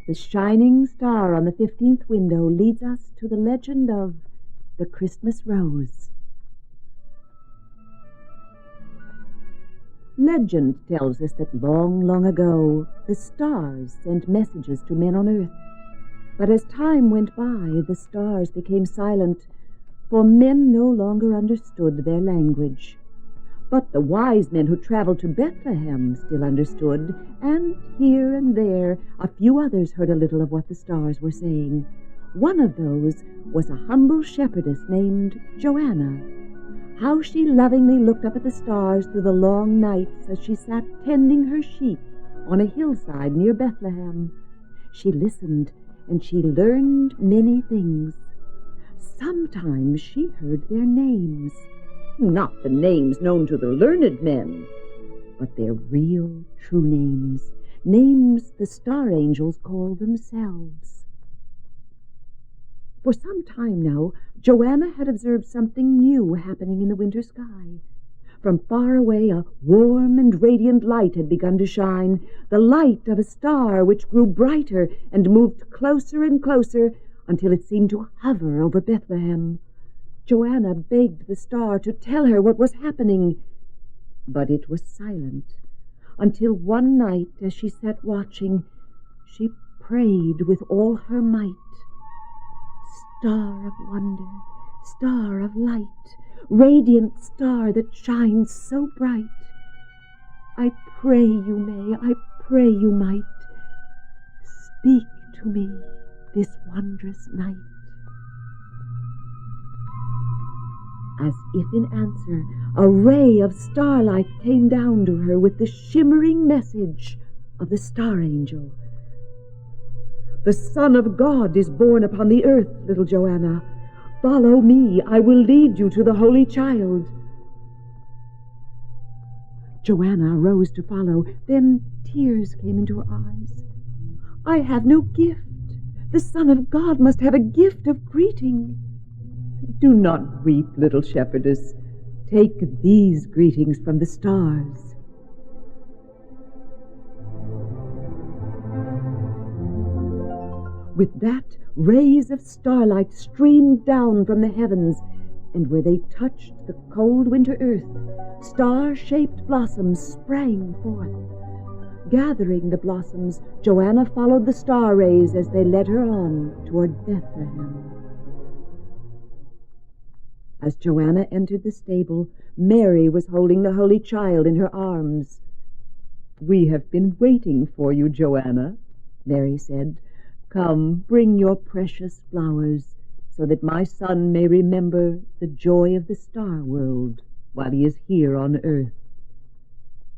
The shining star on the 15th window leads us to the legend of the Christmas Rose. Legend tells us that long, long ago, the stars sent messages to men on earth. But as time went by, the stars became silent, for men no longer understood their language. But the wise men who traveled to Bethlehem still understood, and here and there a few others heard a little of what the stars were saying. One of those was a humble shepherdess named Joanna. How she lovingly looked up at the stars through the long nights as she sat tending her sheep on a hillside near Bethlehem. She listened, and she learned many things. Sometimes she heard their names. Not the names known to the learned men, but their real, true names, names the star angels call themselves. For some time now, Joanna had observed something new happening in the winter sky. From far away, a warm and radiant light had begun to shine, the light of a star which grew brighter and moved closer and closer until it seemed to hover over Bethlehem. Joanna begged the star to tell her what was happening, but it was silent, until one night, as she sat watching, she prayed with all her might. Star of wonder, star of light, radiant star that shines so bright, I pray you may, I pray you might, speak to me this wondrous night. As if in answer, a ray of starlight came down to her with the shimmering message of the star angel. The Son of God is born upon the earth, little Joanna. Follow me, I will lead you to the Holy Child. Joanna rose to follow, then tears came into her eyes. I have no gift. The Son of God must have a gift of greeting. Do not weep, little shepherdess. Take these greetings from the stars. With that, rays of starlight streamed down from the heavens, and where they touched the cold winter earth, star-shaped blossoms sprang forth. Gathering the blossoms, Joanna followed the star rays as they led her on toward Bethlehem. As Joanna entered the stable, Mary was holding the Holy Child in her arms. We have been waiting for you, Joanna, Mary said. Come, bring your precious flowers, so that my son may remember the joy of the star world while he is here on earth.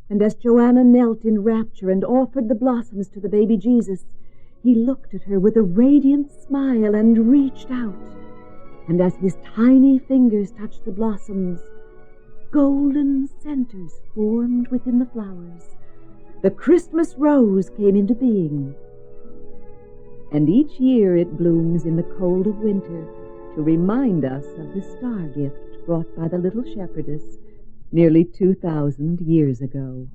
And as Joanna knelt in rapture and offered the blossoms to the baby Jesus, he looked at her with a radiant smile and reached out. And as his tiny fingers touched the blossoms, golden centers formed within the flowers. The Christmas rose came into being. And each year it blooms in the cold of winter to remind us of the star gift brought by the little shepherdess nearly 2,000 years ago.